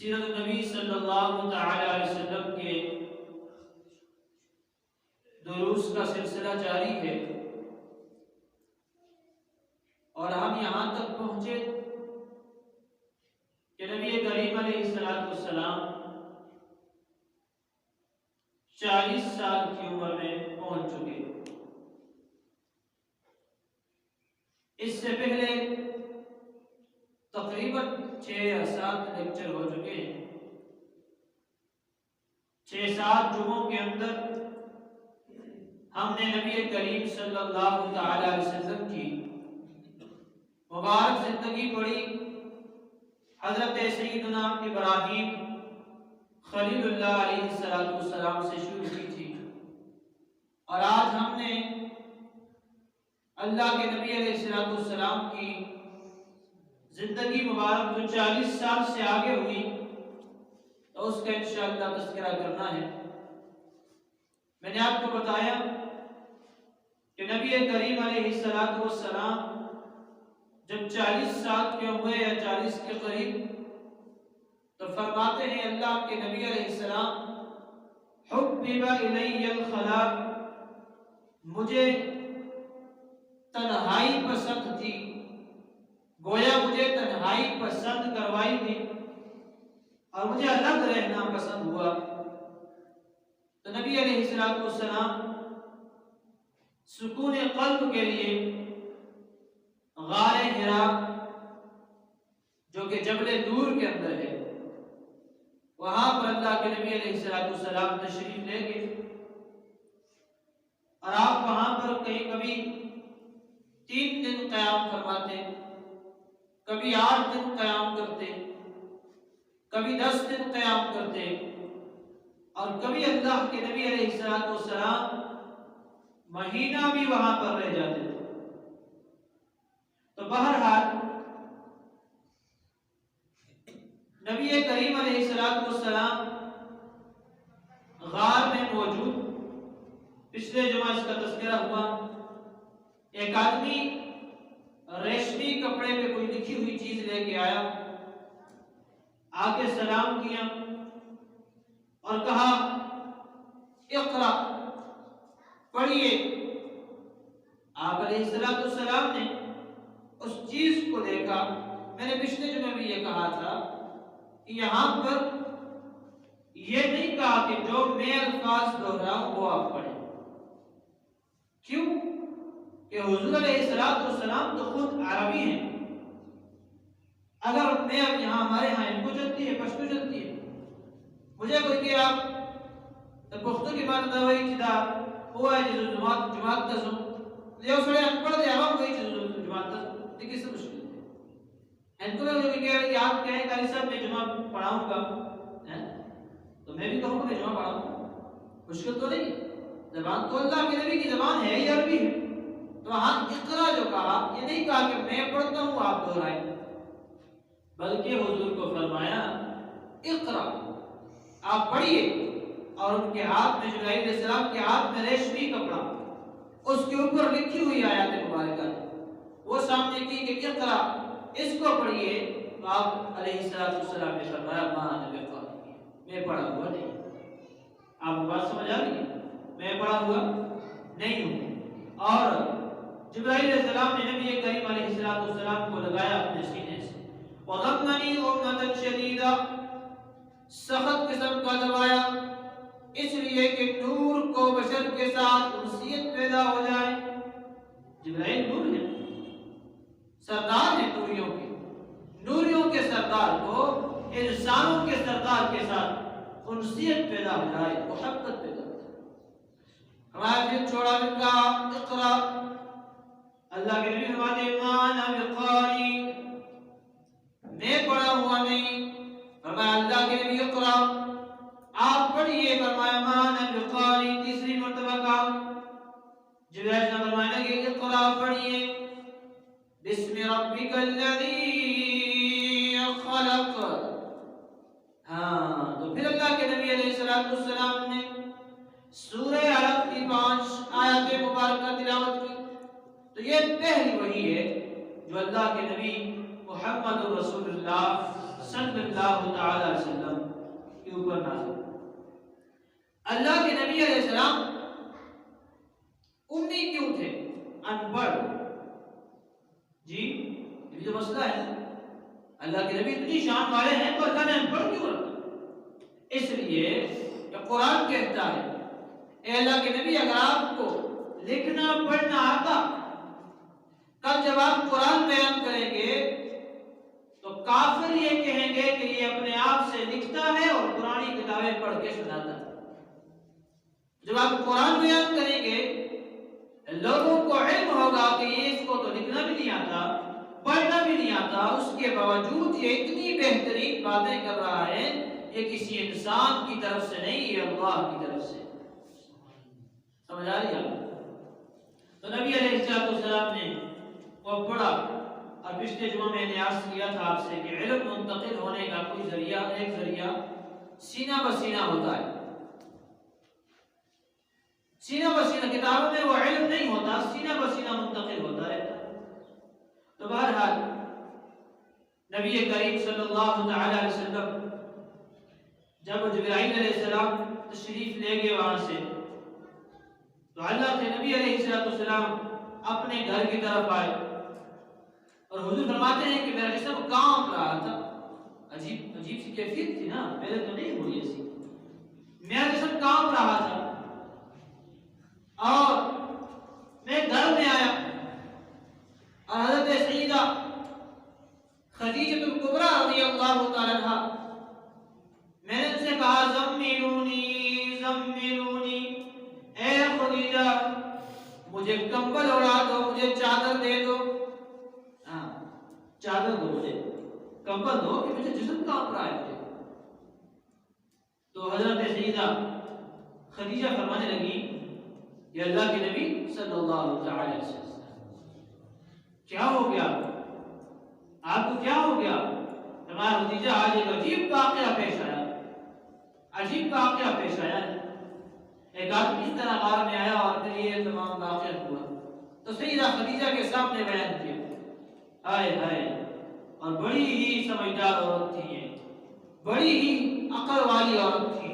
سیرت نبی صلی اللہ تعالی علیہ وسلم کے دروس کا سلسلہ جاری ہے، اور ہم یہاں تک پہنچے کہ نبی کریم علیہ السلام 40 سال کی عمر میں پہنچ چکے۔ اس سے پہلے تقریباً 6 یا 7 لیکچر ہو چکے ہیں۔ 6-7 جمعوں کے اندر ہم نے نبی کریم صلی اللہ تعالی علیہ وسلم کی مبارک زندگی پڑھی۔ حضرت سیدنا ابراہیم خلیل اللہ علیہ السلام سے شروع کی تھی، اور آج ہم نے اللہ کے نبی علیہ السلام کی زندگی مبارک جو 40 سال سے آگے ہوئی تو اس کا انشاءاللہ تذکرہ کرنا ہے۔ میں نے آپ کو بتایا کہ نبی کریم علیہ السلام جب 40 سال کے ہوئے یا 40 کے قریب تو فرماتے ہیں اللہ کے نبی علیہ السلام حبب الی الخلاء، مجھے تنہائی پسند تھی، گویا مجھے تنہائی پسند کروائی تھی اور مجھے الگ رہنا پسند ہوا۔ تو نبی علیہ السلام سکون قلب کے لیے غار حرا جو کہ جبل نور کے اندر ہے، وہاں پر اللہ کے نبی علیہ السلام تشریف لے گئے، اور آپ وہاں پر کبھی 3 دن قیام فرماتے، کبھی 8 دن قیام کرتے، کبھی 10 دن قیام کرتے، اور کبھی اللہ کے نبی علیہ السلام مہینہ بھی وہاں پر رہ جاتے تھے۔ تو بہرحال نبی کریم علیہ السلام غار میں موجود، پچھلے جمعہ اس کا تذکرہ ہوا، ایک آدمی ریشمی کپڑے پہ کوئی لکھی ہوئی چیز لے کے آیا، آ کے سلام کیا اور کہا اقرا، پڑھیے۔ آپ علیہ السلام نے اس چیز کو دیکھا۔ میں نے پچھلے جمعے بھی یہ کہا تھا کہ یہاں پر یہ نہیں کہا کہ جو میں الفاظ دہراؤں وہ آپ پڑھیں۔ کیوں؟ کہ حضور علیہ السلام تو خود عربی ہیں۔ اگر میں اب یہاں ہمارے ہاں ان کو چلتی ہے، پشتو چلتی ہے، مجھے کوئی کہ آپ پختو کی بات نہ ہوئی چیزا ہوا ہے جو جماعت تسوں لیو سڑے انپڑھ دے عوام کوئی چیز جماعت تسوں لیکن سے مشکل ہے۔ ان کو جو کہہ رہے کہ آپ کہیں قاری صاحب میں جمعہ پڑھاؤں گا، تو میں بھی کہوں گا میں جمعہ پڑھاؤں گا، مشکل تو نہیں۔ زبان تو اللہ کے نبی کی زبان ہے، یہ عربی ہے۔ تو وہاں اقرا جو کہا، یہ نہیں کہا کہ میں پڑھتا ہوں آپ دہرائیں، بلکہ حضور کو فرمایا اقرا، آپ پڑھیے۔ اور ان کے ہاتھ میں، جبرائیل علیہ السلام کے ہاتھ میں ریشمی کپڑا، اس کے اوپر لکھی ہوئی آیات مبارکہ وہ سامنے کی کہ اقرا، اس کو پڑھیے۔ تو آپ علیہ السلام نے فرمایا ما انا بقاری، میں پڑھا ہوا نہیں۔ آپ کو بات سمجھ آ رہی ہے؟ میں پڑھا ہوا نہیں ہوں۔ اور جبرائیل علیہ السلام نے نبی کریم علیہ السلام کو لگایا اپنے سینے سے، وَغَمَّنِي غُمَّةً شَدِيدًا، سخت قسم کا دبایا، اس لیے کہ نور کو بشر کے ساتھ انسیت پیدا ہو جائے۔ جبرائیل نور ہے، سردار ہے نوریوں کے، نوریوں کے سردار کو انسانوں کے سردار کے ساتھ انسیت پیدا ہو جائے، محبت پیدا ہو جائے۔ ہمارا دل چھوڑا دن کا اقرا، اللہ کے نبی فرماتے ہیں ما انا بقاری، میں پڑھا ہوا نہیں۔ فرمایا اللہ کے نبی اقرا، آپ پڑھیے۔ فرمایا ما انا بقاری، تیسری مرتبہ کا جبرائیل نے فرمایا کہ اقرا، پڑھیے، بسم ربک الذی خلق۔ ہاں، تو پھر اللہ کے نبی علیہ السلام نے سورہ علق کی 5 آیات مبارکہ تلاوت کی۔ تو یہ پہلی وحی ہے جو اللہ کے نبی محمد رسول اللہ صلی اللہ اللہ تعالی علیہ وسلم کے اوپر نازل۔ اللہ کے نبی علیہ السلام امی کیوں تھے؟ ان پڑھ؟ جی یہ تو مسئلہ ہے، اللہ کے نبی اتنی شان والے ہیں تو اللہ نے ان پڑھ کیوں رکھا؟ اس لیے کہ قرآن کہتا ہے اے اللہ کے نبی اگر آپ کو لکھنا پڑھنا آتا، کل جب آپ قرآن بیان کریں گے تو کافر یہ کہیں گے کہ یہ اپنے آپ سے لکھتا ہے اور قرآنی کتابیں پڑھ کے سناتا ہے۔ جب آپ قرآن بیان کریں گے لوگوں کو علم ہوگا کہ یہ اس کو تو لکھنا بھی نہیں آتا، پڑھنا بھی نہیں آتا، اس کے باوجود یہ اتنی بہترین باتیں کر رہا ہے، یہ کسی انسان کی طرف سے نہیں، یہ اللہ کی طرف سے۔ سمجھ آ رہی ہے؟ تو نبی علیہ السلام نے وہ پڑھا، اور پچھلے جمعہ میں نے عرض کیا تھا آپ سے کہ علم منتقل ہونے کا کوئی ذریعہ، ایک ذریعہ سینہ بسینہ ہوتا ہے۔ سینہ بسینہ کتابوں میں وہ علم نہیں ہوتا، سینہ بسینہ منتقل ہوتا رہتا ہے۔ تو بہرحال نبی کریم صلی اللہ تعالی علیہ وسلم جب جبرائیل علیہ السلام تشریف لے گئے وہاں سے، تو اللہ کے نبی علیہ السلام اپنے گھر کی طرف آئے، اور حضور فرماتے ہیں کہ میرا جسم کانپ رہا تھا۔ عجیب سی کیفیت تھی نا، پہلے تو نہیں ہوئی ایسی۔ میرا جسم کانپ رہا تھا اور میں گھر میں آیا، اور حضرت سیدہ خدیجہ الکبریٰ رضی اللہ تعالی عنہا، میں نے ان سے کہا زملونی زملونی، اے خدیجہ مجھے کمبل اڑا دو، مجھے چادر دے دو، چادر دو، مجھے کمبل دو کہ مجھے جسم کانپ رہا ہے۔ تو حضرت سیدہ خدیجہ فرمانے لگی کہ اللہ کے نبی صلی اللہ علیہ وسلم کیا ہو گیا آپ کو، کیا ہو گیا؟ ہمارا خدیجہ آج ایک عجیب واقعہ پیش آیا، عجیب واقعہ پیش آیا۔ ایک آدمی اس طرح غار میں آیا اور پھر یہ تمام واقعہ ہوا، تو سیدہ خدیجہ کے سامنے بیان کیا۔ ہائے ہائے، اور بڑی ہی سمجھدار عورت تھی یہ، بڑی ہی عقل والی عورت تھی،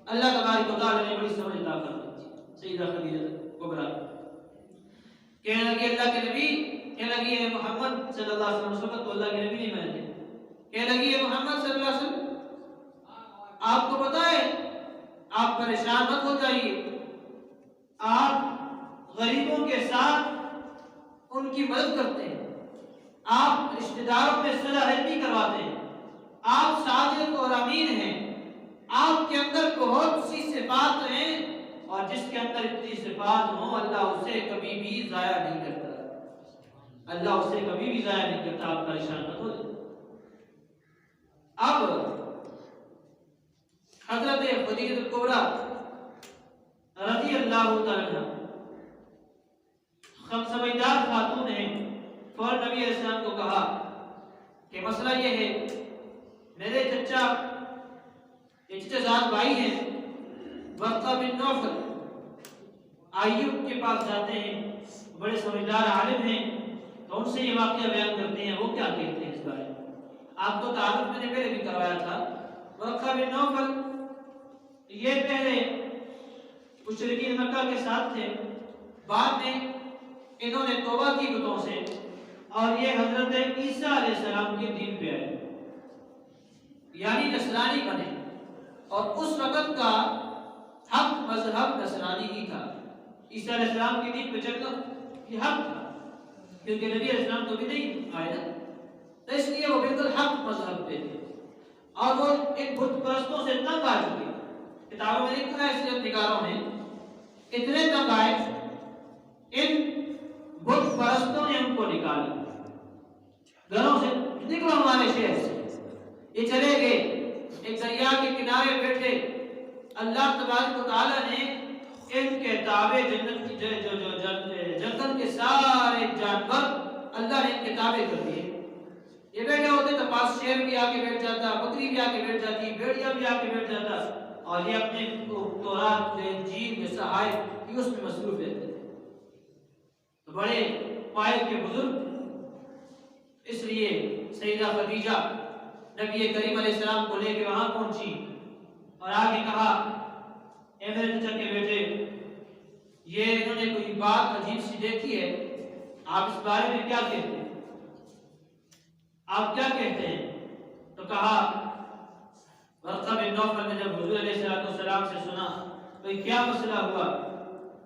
اللہ تبارک و تعالی نے بڑی سمجھ عطا کر دی تھی سیدہ خدیجہ کبریٰ۔ کہنے لگی اللہ کے نبی، کہنے لگی اے محمد صلی اللہ علیہ وسلم، اس وقت تو اللہ کے نبی نہیں مانتے، کہنے لگی اے محمد صلی اللہ علیہ وسلم آپ کو پتا ہے آپ پریشان مت ہو جائیے، آپ غریبوں کے ساتھ ان کی مدد کرتے ہیں، آپ رشتہ داروں میں صلہ رحمی کرواتے ہیں، آپ صادق اور امین ہیں، آپ کے اندر بہت سی صفات ہیں، اور جس کے اندر اتنی صفات ہوں اللہ اسے کبھی بھی ضائع نہیں کرتا، اللہ اسے کبھی بھی ضائع نہیں کرتا، آپ پریشان مت ہو جائیں۔ اب حضرت خدیجہ الکبریٰ رضی اللہ تعالی عنہ سمجھدار خاتون ہیں، فوراً نبی علیہ السلام کو کہا کہ مسئلہ یہ ہے، میرے چچا زاد بھائی ہیں ورقہ بن نوفل، آئیے ان کے پاس جاتے ہیں، بڑے سمجھدار عالم ہیں، تو ان سے یہ واقعہ بیان کرتے ہیں، وہ کیا کہتے ہیں اس بارے میں۔ آپ کو تعارف میں نے پہلے بھی کروایا تھا، ورقہ بن نوفل یہ پہلے مشرکین مکہ کے ساتھ تھے، بعد میں انہوں نے توبہ کی بتوں سے، اور یہ حضرت عیسیٰ علیہ السلام کے دین پہ آئے، یعنی نصرانی بنے، اور اس وقت کا حق مذہب نصرانی ہی تھا، عیسیٰ علیہ السلام کے دین پہ چلنا یہ حق تھا، کیونکہ نبی علیہ السلام تو بھی نہیں آئے نا، تو اس لیے وہ بالکل حق مذہب پہ تھے، اور وہ ان بت پرستوں سے تنگ آ چکے، کتابوں میں لکھا ہے سیرت نگاروں نے، اتنے تنگ آئے ان بت پرستوں نے ان کو نکالا گھروں سے، نکلو ہمارے شہر سے، یہ چلے گئے ایک دریا کے کنارے بیٹھے، اللہ تبارک و تعالی نے ان کے تابع جنت کی جنگل کے سارے جانور اللہ نے ان کے تابع کر دیے، یہ بیٹھے ہوتے تو پاس شیر بھی آ کے بیٹھ جاتا، بکری بھی آ کے بیٹھ جاتی، بھیڑیا بھی آ کے بیٹھ جاتا، اور یہ اپنے تورات انجیل میں صحائف اس میں مصروف رہتے تھے، تو بڑے پائے کے بزرگ، اس لیے سیدہ خدیجہ نبی کریم علیہ السلام کو لے کے وہاں پہنچی اور آگے کہا اے میرے چچا کے بیٹے یہ انہوں نے کوئی بات عجیب سی دیکھی ہے آپ اس بارے میں کیا کہتے ہیں آپ کیا کہتے ہیں تو کہا ورقہ بن نوفل نے جب حضور علیہ السلام سے سنا تو کیا مسئلہ ہوا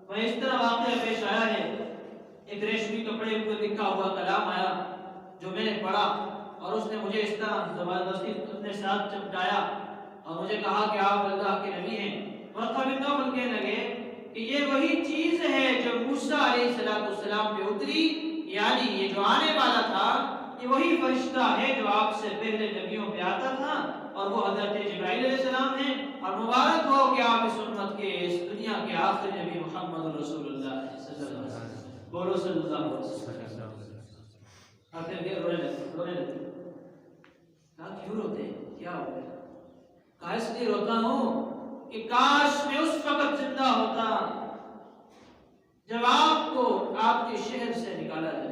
وہ اس طرح واقعہ پیش آیا ہے ایک ریشمی کپڑے پر لکھا ہوا کلام آیا جو میں نے پڑھا اور اس نے مجھے اس طرح زبردستی اپنے ساتھ چمٹایا اور مجھے کہا کہ آپ اللہ کے نبی ہیں ورقہ بن نوفل کہنے لگے کہ یہ وہی چیز ہے جو موسیٰ علیہ السلام پہ اتری یعنی یہ جو آنے والا تھا یہ وہی فرشتہ ہے جو آپ سے پہلے نبیوں پہ آتا تھا اور وہ حضرت جبرائیل علیہ السلام ہیں اور مبارک ہو کہ آپ اس امت کے اس دنیا کے آخری نبی محمد رسول اللہ صلی اللہ علیہ وسلم بولو صلی اللہ علیہ وسلم آخر کے رونے لگے کہا کیوں روتے ہیں کیا ہو گیا کہا اس لیے روتا ہوں کہ کاش میں اس وقت زندہ ہوتا جب آپ کو آپ کے شہر سے نکالا جائے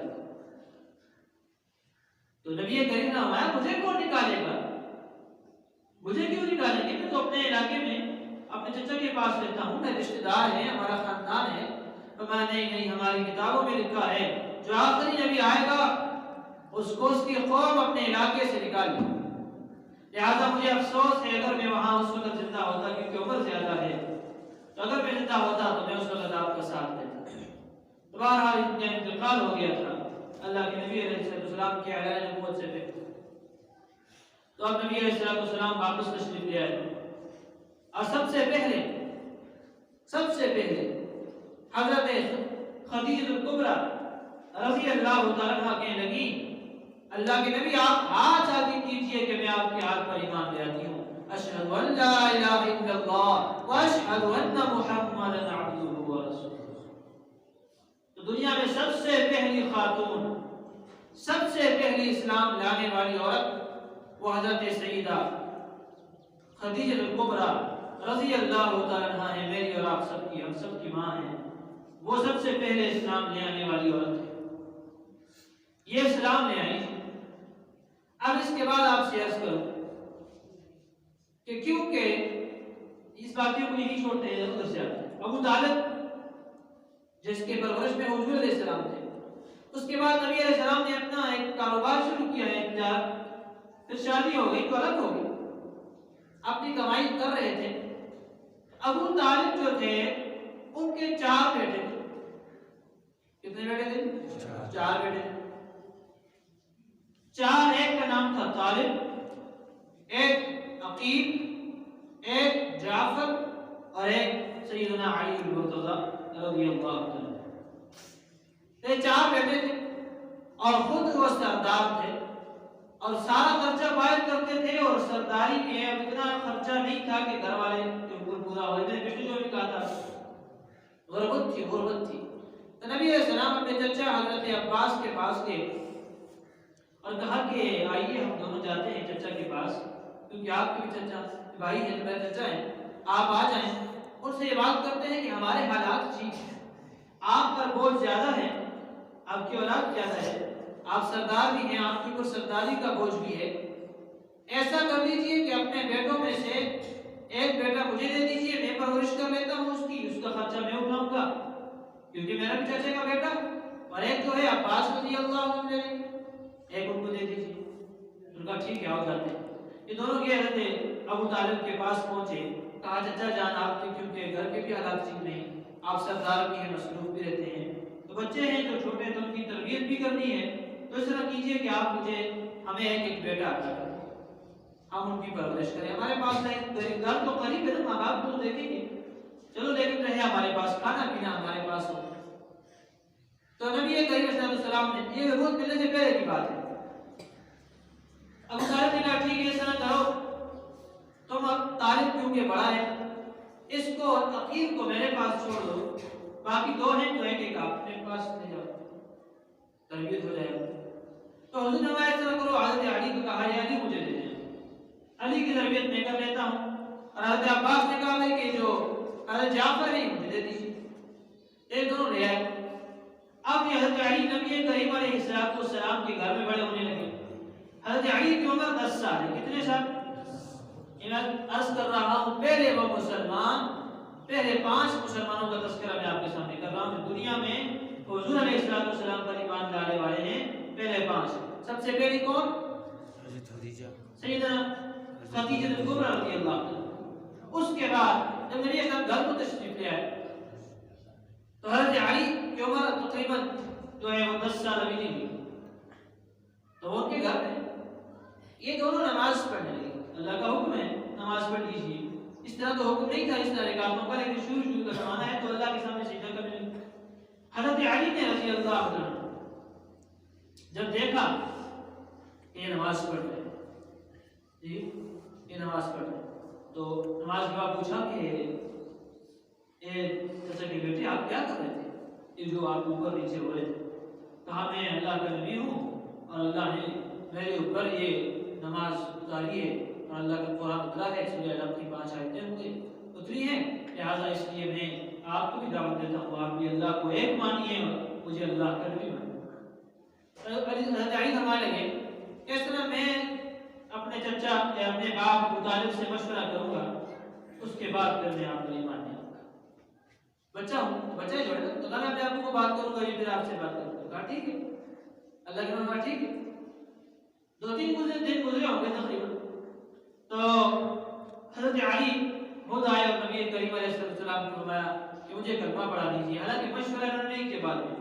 تو نبی کریم نے فرمایا مجھے کون نکالے گا مجھے کیوں نکالیں گے میں تو اپنے علاقے میں اپنے چچا کے پاس رہتا ہوں میں رشتہ دار ہیں ہمارا خاندان ہے فرمایا نہیں ہماری کتابوں میں لکھا ہے جو آخری نبی آئے گا اس کو اس کی قوم اپنے علاقے سے نکال لے لہذا مجھے افسوس ہے اگر میں وہاں اس وقت زندہ ہوتا کیونکہ عمر زیادہ ہے تو اگر میں زندہ ہوتا تو میں اس وقت آپ کا ساتھ دیتا تو بہرحال ان کا انتقال ہو گیا تھا اللہ کے نبی علیہ السلام کے اعلان نبوت سے پہلے تو اب نبی علیہ السلام واپس تشریف لے آئے اور سب سے پہلے حضرت خدیجہ الکبریٰ رضی اللہ تعالیٰ عنہا کہنے لگی اللہ کے نبی آپ ہاتھ آگے کیجئے کہ میں آپ کے ہاتھ پر ایمان لے آتی ہوں اشہد ان لا الہ الا اللہ واشہد ان محمدا عبدہ ورسولہ تو دنیا میں سب سے پہلی خاتون سب سے پہلی اسلام لانے والی عورت وہ حضرت سیدہ خدیجہ الکبریٰ رضی اللہ تعالیٰ عنہا ہے میری اور آپ سب کی ہم سب کی ماں ہیں وہ سب سے پہلے اسلام لے آنے والی عورت ہے یہ اسلام لے آئی اب اس کے بعد آپ سے عرض کروں کہ کیونکہ اس باتیں کو نہیں چھوڑتے ہیں ادھر سے ابو طالب جس کے پرورش میں حضور علیہ السلام تھے اس کے بعد نبی علیہ السلام نے اپنا ایک کاروبار شروع کیا ہے پھر شادی ہو گئی تو الگ ہو گئی اپنی کمائی کر رہے تھے ابو طالب جو تھے ان کے 4 بیٹے تھے کتنے بیٹے تھے 4 بیٹے تھے 4 ایک کا نام تھا طالب ایک عقیل ایک جعفر اور ایک سیدنا علی المرتضی رضی اللہ عنہ یہ 4 بیٹے تھے اور خود وہ سردار تھے اور سارا خرچہ باہر کرتے تھے اور سرداری میں اب اتنا خرچہ نہیں تھا کہ گھر والے کے اوپر پورا ہو جائے بیٹے جو بھی کہا تھا غربت تھی تو نبی علیہ السلام اپنے چچا حضرت عباس کے پاس گئے اور کہا کہ آئیے ہم دونوں جاتے ہیں چچا کے پاس کیونکہ آپ کے بھی چچا بھائی ہیں میرے چچا ہیں آپ آ جائیں ان سے یہ بات کرتے ہیں کہ ہمارے حالات ٹھیک ہیں آپ پر بوجھ زیادہ ہے آپ کی اولاد زیادہ ہے آپ سردار بھی ہیں آپ کے اوپر سرداری کا بوجھ بھی ہے ایسا کر لیجئے کہ اپنے بیٹوں میں سے ایک بیٹا مجھے دے دیجئے میں پرورش کر لیتا ہوں اس کا خرچہ میں اٹھاؤں گا کیونکہ میرا بھی چچے کا بیٹا اور ایک جو ہے عباس رضی اللہ عنہ ایک ان کو دے دیجئے ان کا ٹھیک ہے آؤ جاتے ہیں یہ دونوں کے حضرت ابو طالب کے پاس پہنچے کہا چچا جان آپ کے کیونکہ گھر کے بھی حالات ٹھیک نہیں آپ سردار بھی ہیں مصروف بھی رہتے ہیں تو بچے ہیں جو چھوٹے تو ان کی تربیت بھی کرنی ہے تو اس طرح کیجئے کہ آپ مجھے ہمیں ایک بیٹا عطا کریں ہم ان کی پرورش کریں ہمارے پاس گھر تو قریب ہے نا ماں باپ کو تو دیکھیں گے چلو لیکن رہے ہمارے پاس کھانا پینا ہمارے پاس ہو تو نبی کریم صلی اللہ علیہ وسلم نے یہ ضرورت ملنے سے پہلے کی بات ہے ابو طالب نے کہا ٹھیک ہے اس طرح کرو تم اب طالب کیونکہ بڑا ہے اس کو عقیل کو میرے پاس چھوڑ دو باقی 2 ہیں تو ایک آپ میرے پاس لے جاؤ تربیت ہو جائے تو حضور نے اس طرح کرو حضرت علی کو کہا علی مجھے دے دیں علی کی تربیت میں کر لیتا ہوں اور حضرت عباس نے کہا کہ جو حضرت جعفر ہے مجھے دے دیجیے یہ دونوں لے آئے اب یہ حضرت علی نبی کریم علیہ السلام کے گھر میں بڑے ہونے لگے حضرت علی کی عمر 10 سال ہے. کتنے سال؟ میں عرض کر رہا ہوں پہلے وہ مسلمان، پہلے 5 مسلمانوں کا تذکرہ میں آپ کے سامنے کر رہا ہوں. دنیا میں حضور علیہ السلام پر ایمان لانے والے ہیں پہلے 5. سب سے پہلی کون؟ سیدنا خدیجہ کبریٰ رضی اللہ عنہ. اس کے بعد جب نبی اسلام گھر کو تشریف لے آئے تو حضرت علی کی عمر تقریباً جو ہے وہ 10 سال ابھی نہیں ہوئی. تو ان کے گھر میں یہ دونوں نماز پڑھنے لگے. اللہ کا حکم ہے نماز پڑھ لیجیے. اس طرح تو حکم نہیں تھا اس طرح کا، لیکن شروع کا زمانہ ہے تو اللہ کے سامنے سجدہ کرنے لگے. حضرت علی نے رضی اللہ عنہ جب دیکھا کہ یہ نماز پڑھ رہے جی یہ نماز پڑھ رہے تو نماز کے بعد پوچھا کہ جیسا کہ بیٹے آپ کیا کر رہے تھے، یہ جو آپ اوپر نیچے ہو رہے تھے؟ کہا میں اللہ کا نبی ہوں اور اللہ نے میرے اوپر یہ نماز اتاری ہے اور اللہ کا قرآن اترا ہے، سورہ الحمد کی 5 آیتیں اتری ہیں، لہٰذا اس لیے میں آپ کو بھی دعوت دیتا ہوں آپ بھی اللہ کو ایک مانیے اور مجھے اللہ کا نبی مانیے. حضرت علی فرمانے لگے کہ اس طرح میں اپنے چچا یا اپنے باپ ابو طالب سے مشورہ کروں گا، اس کے بعد پھر میں آپ کو ایمان لے آؤں گا. بچہ ہوں، بچہ ہی جو ہے نا، تو میں اپنے آپ کو بات کروں گا، یہ پھر آپ سے بات کروں گا. کہا ٹھیک ہے. اللہ کے فرمایا ٹھیک ہے. 2-3 دن گزرے ہوں گے تقریباً تو حضرت علی خود آئے اور نبی کریم علیہ السلام کو فرمایا کہ مجھے کلمہ پڑھا دیجیے. حالانکہ مشورہ انہوں نے نہیں کیا، بعد میں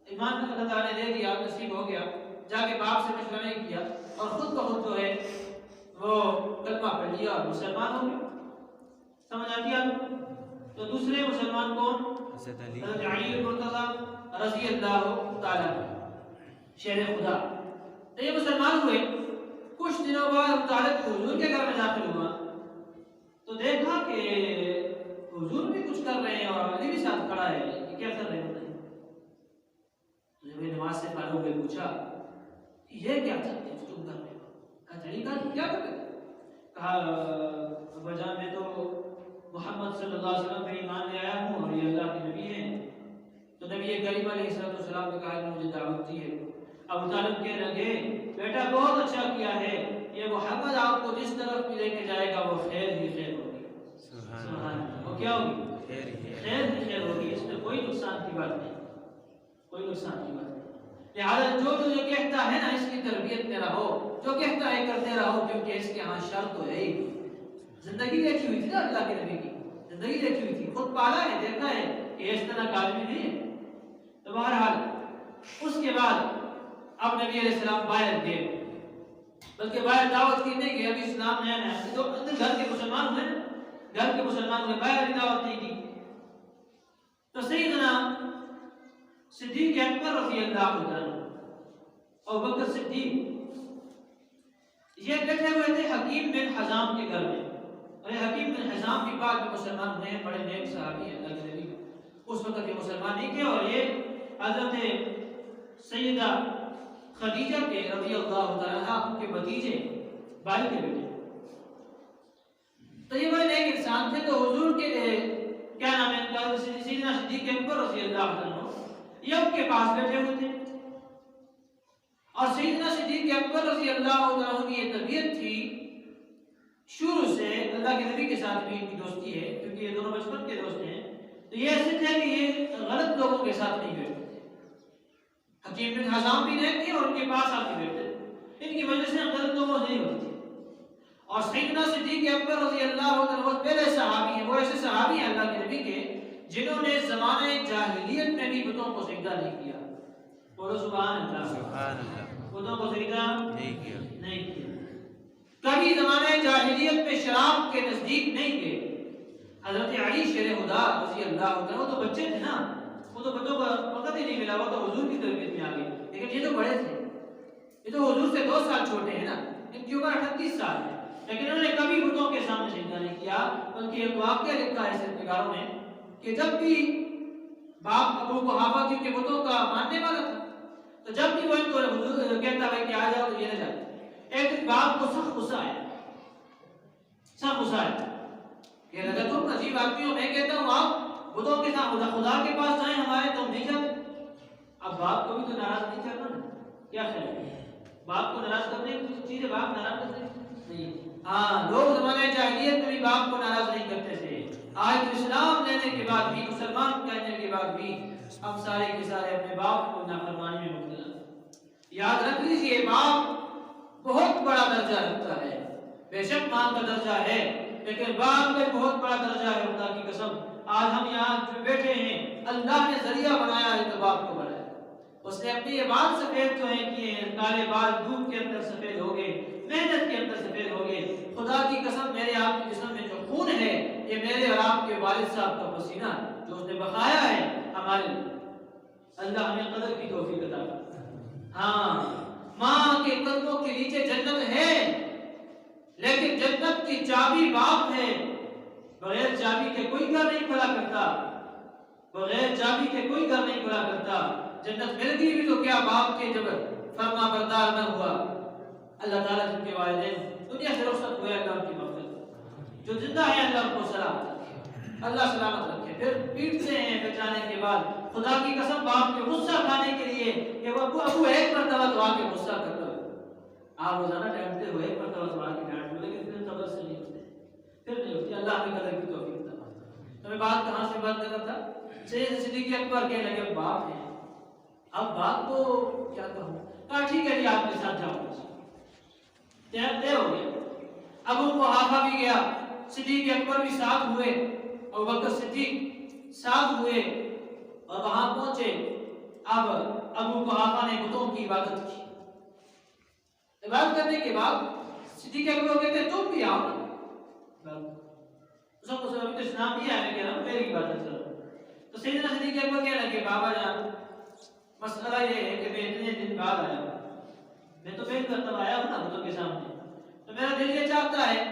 ایمان اللہ تعالیٰ نے دے دیا، نصیب ہو گیا. جا کے باپ سے مشورہ نہیں کیا اور خود بخود جو ہے وہ کلمہ پڑھ لیا اور مسلمان ہو گیا. سمجھ آتی ہے آپ کو؟ تو دوسرے مسلمان کون؟ حضرت علی المرتضی رضی اللہ تعالیٰ شیر خدا. تو یہ مسلمان ہوئے. کچھ دنوں بعد ابو طالب حضور کے گھر میں داخل ہوا تو دیکھا کہ حضور بھی کچھ کر رہے ہیں اور علی بھی ساتھ کھڑا ہے. یہ کیا کر رہے ہیں؟ جب نماز سے فارغ ہوئے پوچھا یہ کیا چاہتے ہیں تم کر رہے ہو؟ کہا علی کا کیا کر رہے ہو؟ کہا ابا جان میں تو محمد صلی اللہ علیہ وسلم پہ ایمان لے آیا ہوں اور یہ اللہ کے نبی ہیں. تو نبی کریم علیہ السلام نے کہا مجھے دعوت دی ہے. ابو طالب کہنے لگے بیٹا بہت اچھا کیا ہے، یہ محمد آپ کو جس طرف بھی لے کے جائے گا وہ خیر ہی خیر ہوگی. سبحان اللہ. وہ کیا ہوگی؟ خیر ہی خیر ہوگی. اس میں کوئی نقصان کی بات نہیں، کوئی نقصان کی بات نہیں. لہٰذا جو کہتا ہے نا اس کی تربیت میں رہو، جو کہتا ہے کرتے رہو، کیونکہ اس کے ہاں شر تو ہے ہی. زندگی دیکھی ہوئی تھی نا اللہ کے نبی کی، زندگی دیکھی ہوئی تھی، خود پالا ہے، دیکھا ہے کہ اس طرح کا آدمی نہیں ہے. تو بہرحال اس کے بعد اب نبی علیہ السلام باہر گئے، بلکہ باہر دعوت کی نہیں گئے. ابھی اسلام نیا نیا تو اندر گھر کے مسلمان ہوئے نا، گھر کے مسلمان ہوئے، باہر دعوت نہیں کی. تو سیدنا صدیق اکبر رضی اللہ عنہ اور بکر صدیق یہ بیٹھے ہوئے تھے حکیم بن حزام کے گھر میں. اور حکیم بن حزام بھی بعد میں مسلمان ہوئے ہیں، بڑے نیک صحابی ہیں اللہ کے نبی. اس وقت یہ مسلمان نہیں تھے اور یہ حضرت سیدہ خدیجہ کے رضی اللہ تعالیٰ عنہ ان کے بھتیجے بھائی کے بیٹے. تو یہ بڑے نیک انسان تھے. تو حضور کے کیا نام ہے ان کا؟ سیدنا صدیق اکبر رضی اللہ عنہ یہ ان کے پاس بیٹھے ہوئے تھے. اور سیدنا صدیق اکبر رضی اللہ عنہ کی یہ طبیعت تھی شروع سے اللہ کے نبی کے ساتھ بھی ان کی دوستی ہے، کیونکہ یہ دونوں بچپن کے دوست ہیں. تو یہ ایسے تھے کہ یہ غلط لوگوں کے ساتھ نہیں بیٹھتے تھے. حکیم بن حزام بھی نہیں تھے اور ان کے پاس آ کے بیٹھتے تھے، ان کی وجہ سے غلط لوگوں نہیں ہوتی تھی. اور سیدنا صدیق اکبر رضی اللہ عنہ پہلے صحابی ہیں، وہ ایسے صحابی ہیں اللہ کے نبی کے جنہوں نے زمانہ جاہلیت میں بھی بتوں کو سجدہ نہیں کیا. بولو سبحان اللہ. سبحان اللہ. بتوں کو سجدہ نہیں کیا. کبھی زمانہ جاہلیت میں شراب کے نزدیک نہیں گئے. حضرت علی شیر خدا رضی اللہ عنہ وہ تو بچے تھے نا، وہ تو بچوں کو وقت ہی نہیں ملا، وہ تو حضور کی تربیت میں آ گئے. لیکن یہ تو بڑے تھے، یہ تو حضور سے 2 سال چھوٹے ہیں نا، ان کی عمر 38 سال ہے. لیکن انہوں نے کبھی بتوں کے سامنے سجدہ نہیں کیا. بلکہ ایک واقعہ لکھا ہے سرکاروں نے کہ جب بھی باپ ابو قحافہ کیونکہ بتوں کا ماننے والا تھا، تو جب بھی وہ ان کو کہتا ہے کہ آ جاؤ تو یہ نہ جاتے. ایک دن باپ کو سخت غصہ آیا، سخت غصہ آیا کہ اگر تم عجیب آدمی ہو، میں کہتا ہوں آپ بتوں کے ساتھ خدا کے پاس جائیں ہمارے، تم نہیں جاتے. اب باپ کو بھی تو ناراض نہیں کرنا نا، کیا خیال ہے؟ باپ کو ناراض کرنے کی چیز ہے، باپ ناراض کرتے نہیں۔ ہاں، لوگ زمانے جاہلیت میں بھی باپ کو ناراض نہیں کرتے تھے، آج تو اسلام لینے کے بعد بھی، مسلمان کہنے کے بعد بھی ہم سارے کے سارے اپنے باپ کو نافرمانی میں مبتلا۔ یاد رکھ لیجیے، باپ بہت بڑا درجہ رکھتا ہے، بے شک ماں کا درجہ ہے، لیکن باپ کا بہت بڑا درجہ ہے۔ خدا کی قسم، آج ہم یہاں جو بیٹھے ہیں، اللہ نے ذریعہ بنایا ہے تو باپ کو بنایا، اس نے اپنی یہ بات سفید جو ہے کیے ہیں، کالے بال دودھ کے اندر سفید ہو گئے، محنت کے اندر سفید ہو گئے۔ خدا کی قسم، میرے آپ کے جسم میں جو خون ہے، یہ میرے اور آپ کے والد صاحب کا پسینہ ہے جو اس نے بہایا ہے ہمارے لیے۔ اللہ ہمیں قدر کی توفیق عطا فرمائے۔ ہاں، ماں کے قدموں کے نیچے جنت ہے، لیکن جنت کی چابی باپ ہے، بغیر چابی کے کوئی گھر نہیں کھلا کرتا، بغیر چابی کے کوئی گھر نہیں کھلا کرتا۔ جنت مل گئی بھی تو کیا، باپ کے جب فرما بردار نہ ہوا۔ اللہ تعالیٰ جن کے والدین دنیا سے رخصت ہوئے، اللہ کی مغفرت، جو زندہ ہیں اللہ کو سلامت رکھے، اللہ سلامت رکھے۔ پھر پیٹتے ہیں بچانے کے بعد، خدا کی قسم باپ کے غصہ کھانے کے لیے کہ وہ ابو ایک مرتبہ تو آ کے غصہ کرتا ہے، آپ روزانہ ڈانٹتے ہوئے ایک مرتبہ تو آ کے ڈانٹ لو، لیکن پھر صبر سے نہیں ہوتے، پھر نہیں ہوتی۔ اللہ ہمیں قدر کی توفیق عطا فرمائے۔ تو میں بات کہاں سے بات کر رہا تھا؟ سید صدیق اکبر کہنے لگے باپ ہیں، اب باپ کو کیا کہوں؟ کہا ٹھیک ہے جی، آپ کے ساتھ جاؤ، طے ہو گیا۔ ابو قحافہ بھی گیا، صدیق اکبر بھی ساتھ ہوئے، ابوبکر صدیق ساتھ ہوئے اور وہاں پہنچے۔ اب ابو قحافہ نے بتوں کی عبادت کی، عبادت کرنے کے بعد صدیق اکبر کہتے ہیں تم بھی آؤ نا، سب کو ابھی تو اسلام نہیں آیا، کہ میری عبادت کرو۔ تو سیدنا صدیق اکبر کہنے لگے بابا جان، مسئلہ یہ ہے کہ میں اتنے دن بعد آیا ہوں، میں تو پہل کرتا آیا ہوں نا بتوں کے سامنے، تو میرا دل یہ چاہتا ہے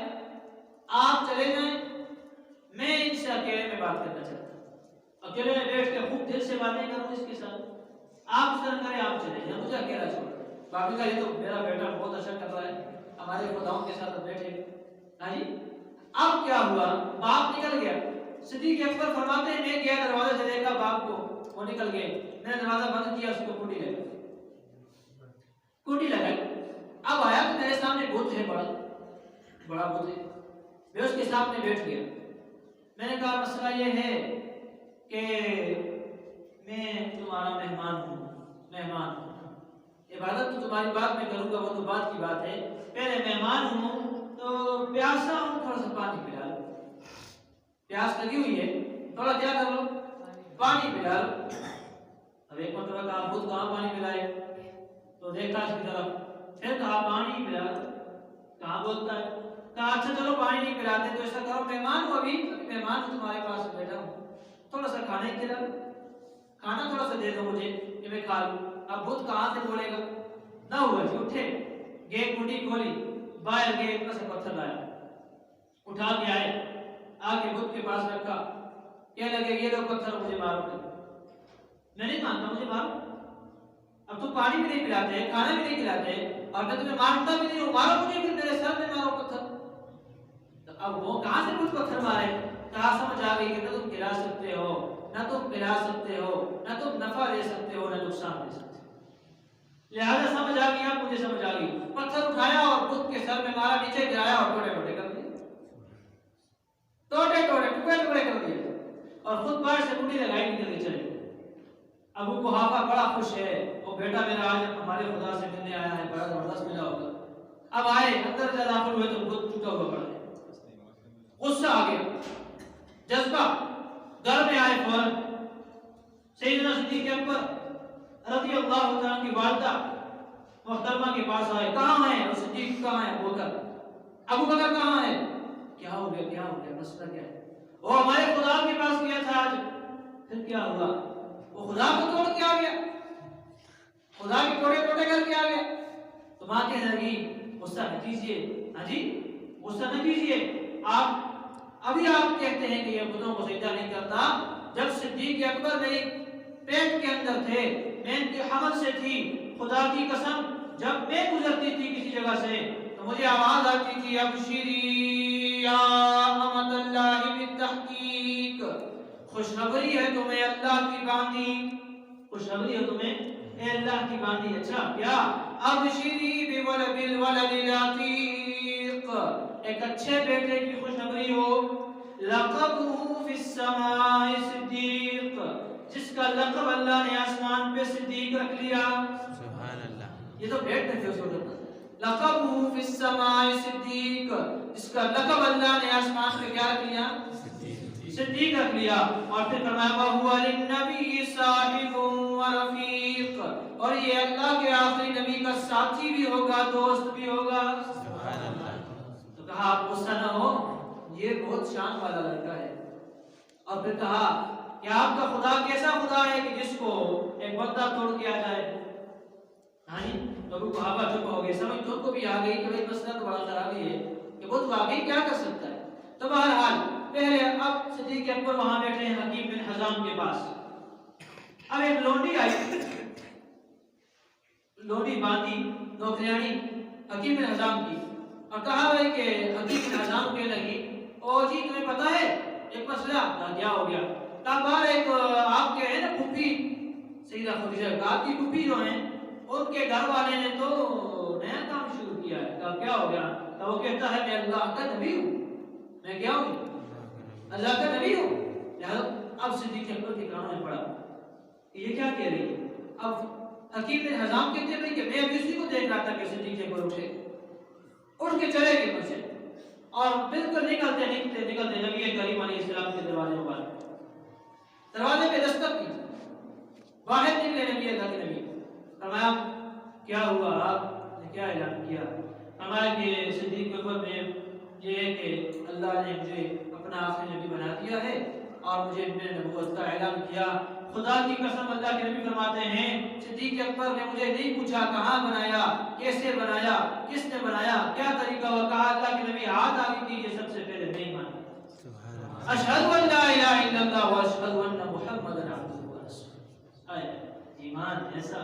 آپ چلے جائیں، میں ان سے اکیلے میں بات کرنا چاہتا ہوں، اکیلے میں بیٹھ کے خوب دل سے باتیں کروں اس کے ساتھ، آپ اس طرح کریں، آپ چلے جائیں، مجھے اکیلا چھوڑ۔ باقی کا یہ تو میرا بیٹا بہت اچھا کر رہا ہے، ہمارے خداؤں کے ساتھ بیٹھے۔ ہاں جی، اب کیا ہوا؟ باپ نکل گیا۔ صدیق اکبر فرماتے ہیں میں گیا، دروازے سے دیکھا باپ کو، وہ نکل گئے، میں نے دروازہ بند کیا، اس کو کنڈی لگائی۔ اب آیا تو میرے سامنے بت ہے، بڑا بت ہے، میں اس کے سامنے بیٹھ گیا۔ میں نے کہا مسئلہ یہ ہے کہ میں تمہارا مہمان ہوں، عبادت تو تمہاری بات میں کروں گا، وہ تو بات کی بات ہے، پہلے مہمان ہوں تو پیاسا ہوں، تھوڑا سا پانی پلا لو، پیاس لگی ہوئی ہے، تھوڑا کیا کر لو، پانی پلا لو۔ اب ایک مرتبہ کہا خود کہاں پانی پلائے، تو دیکھا اس کی طرف، پھر کہا پانی پلا لو، کہاں بولتا ہے، کہا اچھا چلو پانی نہیں پلاتے تو ایسا کرو، مہمان ہوں، ابھی مہمان ہوں تمہارے پاس بیٹھا ہوں، تھوڑا سا کھانا ہی کھلا لو، کھانا تھوڑا سا دے دو مجھے کہ میں کھا لوں۔ اب بت کہاں سے بولے گا، نہ ہوا جی، اٹھے گئے، کنڈی کھولی، باہر گئے، اتنا سے پتھر لایا، اٹھا کے آئے، آ کے بت کے پاس رکھا، کہنے لگے یہ لو پتھر، مجھے مارو کر۔ میں نہیں مانتا، مجھے مارو، اب تو پانی بھی نہیں پلاتے، کھانا بھی نہیں کھلاتے، اور میں تمہیں مانتا بھی نہیں ہوں، مارو مجھے، پھر میرے سر میں مارو پتھر۔ اب وہ کہاں سے کچھ پتھر مارے، کہاں سمجھ آ گئی کہ نہ تم کھلا سکتے ہو، نہ تم پلا سکتے ہو، نہ تم نفع دے سکتے ہو، نہ نقصان دے سکتے ہو، لہذا سمجھ آ گئی، اب مجھے سمجھ آ گئی، پتھر اٹھایا اور بت کے سر میں مارا، نیچے گرایا اور ٹوٹے ٹوٹے کر دیے، ٹکڑے کر دیے، اور خود باہر سے کنڈی لگائی، نکل کے چلے گئے۔ ابو قحافہ بڑا خوش ہے، وہ بیٹا میرا آج ہمارے خدا سے ملنے آیا ہے، بڑا زبردست ملا ہوگا۔ اب آئے، اندر جب داخل ہوئے تو بت ٹوٹا ہوا پڑا ہے، غصہ آ گیا، جذبہ، گھر میں آئے فوراً سیدنا صدیق اکبر رضی اللہ عنہ کی والدہ محترمہ کے پاس آئے، کہاں ہیں اور صدیق کہاں ہے، ابو بکر کہاں ہے، کیا ہو گیا، مسئلہ کیا ہے؟ وہ ہمارے خدا کے پاس گیا تھا آج، پھر کیا ہوا؟ وہ خدا کو توڑ کے آ گیا، خدا کے ٹوٹے کر کے آ گیا۔ تو ماں کہنے لگی غصہ نہ کیجیے، ہاں جی غصہ نہ کیجیے، ابھی آپ کہتے ہیں کہ یہ بتوں کو سجدہ نہیں کرتا، جب صدیق اکبر میری پیٹ کے اندر تھے، میں ان کے حمل سے تھی، خدا کی قسم جب میں گزرتی تھی کسی جگہ سے تو مجھے آواز آتی تھی ابشری یا امت اللہ بالتحقیق، خوشخبری ہے تمہیں اللہ کی باندھی، خوشخبری ہے تمہیں اے اللہ کی باندھی۔ اچھا کیا ابشری بالولد العتیق، ایک اچھے بیٹے کی خوشخبری ہو، لقبہ فی السماء صدیق، جس کا لقب اللہ نے آسمان پہ صدیق رکھ لیا۔ سبحان اللہ، یہ تو بیٹے تھے اس وقت، لقبہ فی السماء صدیق، جس کا لقب اللہ نے آسمان پہ کیا رکھ لیا؟ صدیق رکھ لیا۔ اور پھر فرمایا وَهُوَ لِلنَّبِيِّ صَاحِبٌ وَرَفِيقٌ، اور یہ اللہ کے آخری نبی کا ساتھی بھی ہوگا، دوست بھی ہوگا۔ سبحان اللہ۔ تو کہا آپ غصہ نہ ہو، یہ بہت شان والا لڑکا ہے۔ اور پھر کہا کہ آپ کا خدا کیسا خدا ہے کہ جس کو ایک بندہ توڑ کے آ جائے؟ ہاں جی، تو ابو صحابہ چپ ہو گئے، سمجھ تو ان کو بھی آ گئی کہ بھائی مسئلہ تو بڑا خرابی ہے کہ وہ واقعی کیا کر سکتا ہے۔ تو بہرحال پہلے اب صدیق اکبر وہاں بیٹھے ہیں حکیم بن حزام کے پاس۔ اب ایک لونڈی آئی، لونڈی باندھی نوکریانی حکیم بن حزام کی، اور کہا بھائی کہ حکیم بن حزام کہنے لگی او جی تمہیں پتا ہے ایک مسئلہ؟ کیا ہو گیا؟ کہا بار ایک آپ کے ہیں نا پھوپھی سیدہ خدیجہ، آپ کی پھوپھی جو ہیں ان کے گھر والے نے تو نیا کام شروع کیا ہے۔ کہا کیا ہو گیا؟ کہا وہ کہتا ہے میں اللہ کا نبی ہوں۔ میں کیا ہوں؟ اللہ کا نبی ہوں۔ اب صدیق اکبر کے کانوں میں پڑا یہ کیا کہہ رہی ہے؟ اب حکیم بن حزام کہتے ہیں کہ میں ابھی اسی کو دیکھ رہا تھا کہ صدیق اکبر اٹھ کے چلے گئے مجھ سے، اور بالکل نکلتے نبی کریم علیہ السلام کے دروازے پر، دروازے پہ دستک کی، باہر نکلے نبی اللہ کے نبی۔ فرمایا کیا ہوا؟ آپ نے کیا اعلان کیا؟ فرمایا کہ صدیق اکبر میں یہ ہے کہ اللہ نے مجھے اپنا آخری نبی بنا دیا ہے اور مجھے میں نے نبوت کا اعلان کیا۔ خدا کی قسم اللہ کے نبی فرماتے ہیں صدیق اکبر نے مجھے نہیں پوچھا کہاں بنایا، کیسے بنایا، کس نے بنایا، کیا طریقہ ہوا، کہا اللہ کے نبی ہاتھ آگے کیجئے، سب سے پہلے نہیں مانا اشہد ان لا الہ الا اللہ واشہد ان محمدًا عبدہ ورسولہ۔ ایمان ایسا